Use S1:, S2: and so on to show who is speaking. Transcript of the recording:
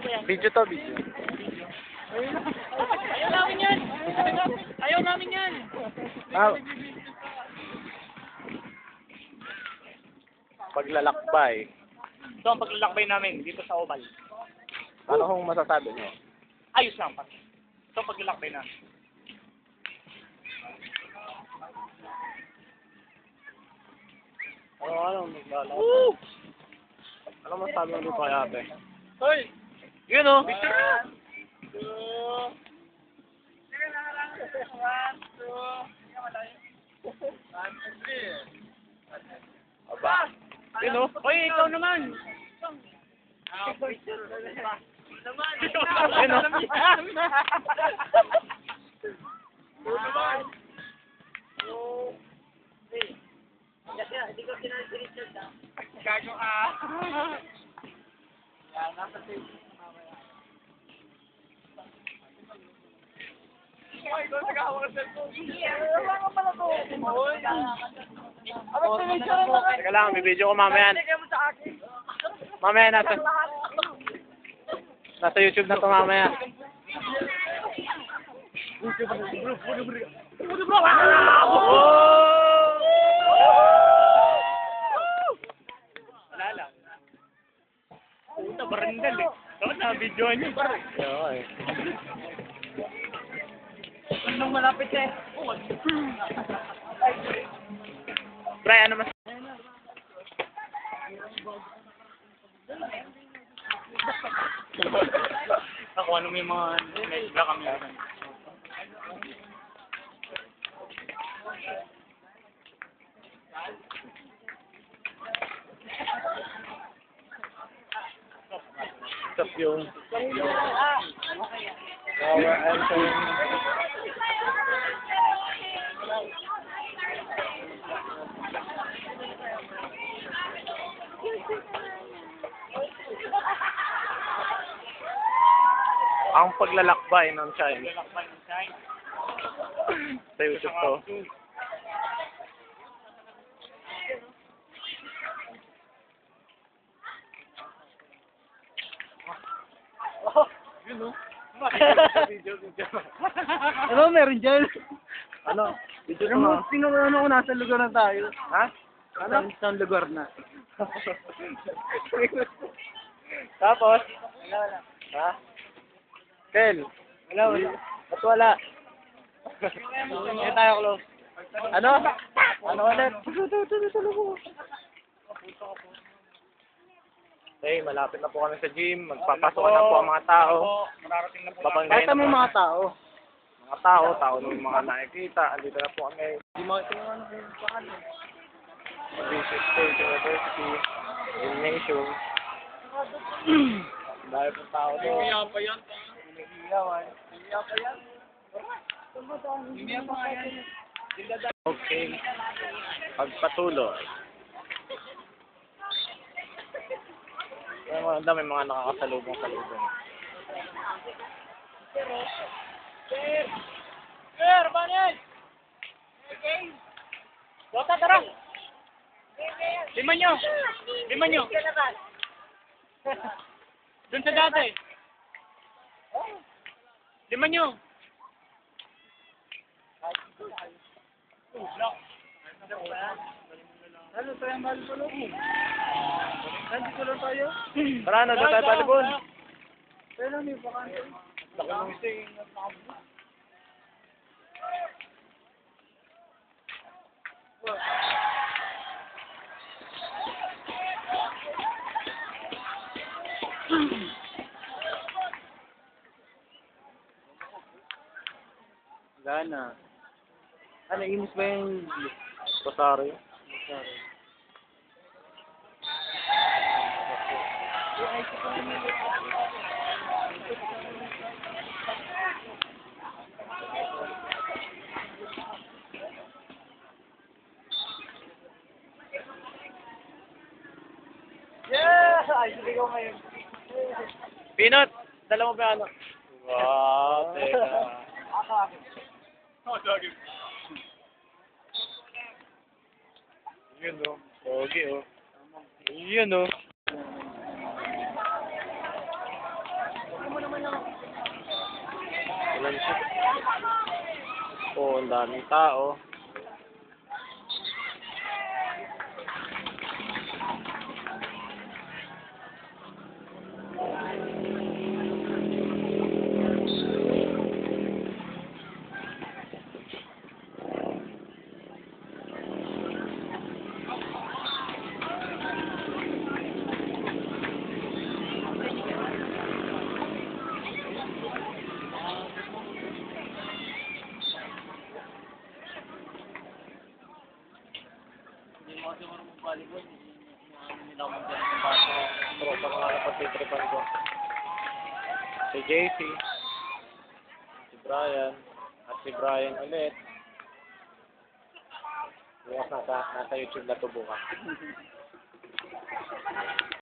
S1: Video to, video.
S2: Ayaw namin yan! Ayaw namin yan!
S1: Ah, paglalakbay.
S2: Ito ang paglalakbay namin dito sa Oval.
S1: Ano kung masasabi niyo?
S2: Ayos lang pa. Ito ang paglalakbay namin.
S1: Ano maglalakbay? Ano masasabi mo dito kay ate?
S2: Hoy!
S1: Yun o!
S2: Picture na!
S1: Aba. Yun o!
S2: Hoy, ikaw naman!
S1: Yun o!
S2: Gago ka!
S1: Teka lang, may video ko mamaya. Mamaya nasa YouTube na to mamaya.
S2: Wala lang. Puta, barandal eh. Ito na, video niyo.
S1: Okay.
S2: Anong malapit eh?
S1: Bray, ano mas...
S2: Ako, ano may mga medya kami.
S1: Stop yung... Our anthem. Ang paglalakbay ng China. Sa YouTube to.
S2: Oh, yun o.
S1: Video.
S2: Ano, meron dyan?
S1: Ano? Video to ha?
S2: Ano kung nasa lugar na tayo?
S1: Ha?
S2: Ano? Saan lugar na?
S1: Tapos?
S2: Wala.
S1: Ha? Ken?
S2: Wala.
S1: Ba't wala?
S2: Hindi tayo close.
S1: Ano? Ano ulit? Okay, malapit na po kami sa gym. Magpapasok na po ang mga tao.
S2: Mararating na po.
S1: Babanggayin
S2: Kahit
S1: na po.
S2: mga tao.
S1: Mga tao ng mga nakikita. Andito na po kami.
S2: Hindi mo ito ano kung paano.
S1: Basic State University. Gymnasium. Dahil po tao doon.
S2: pa yan.
S1: Okay. Pagpatuloy. Ang dami mga nakakasalubong.
S2: Sir, Banel! Bota, tara! Lima nyo! Doon sa dati! Lima nyo! Ano tayo ang balibulong? Nandito lang tayo?
S1: Tara na, doon tayo balibon.
S2: Pero may bakante.
S1: Laki ng isa eh.
S2: Gana. Ano, imus ba yung
S1: Rosario.
S2: Yeah! Ay, sige ko ngayon.
S1: Pinot! Dala mo ba ano? Wow, teka. Yun o. Pogi o. Yun o. po, ang daming tao.
S2: Hindi mo kasi marunong volleyball. Hindi ako magdala ng baso.
S1: Tropa ko nga na pagtitripan ko. Si JC, si Brian, at si Brian ulit. Bukas nasa YouTube na to bukas.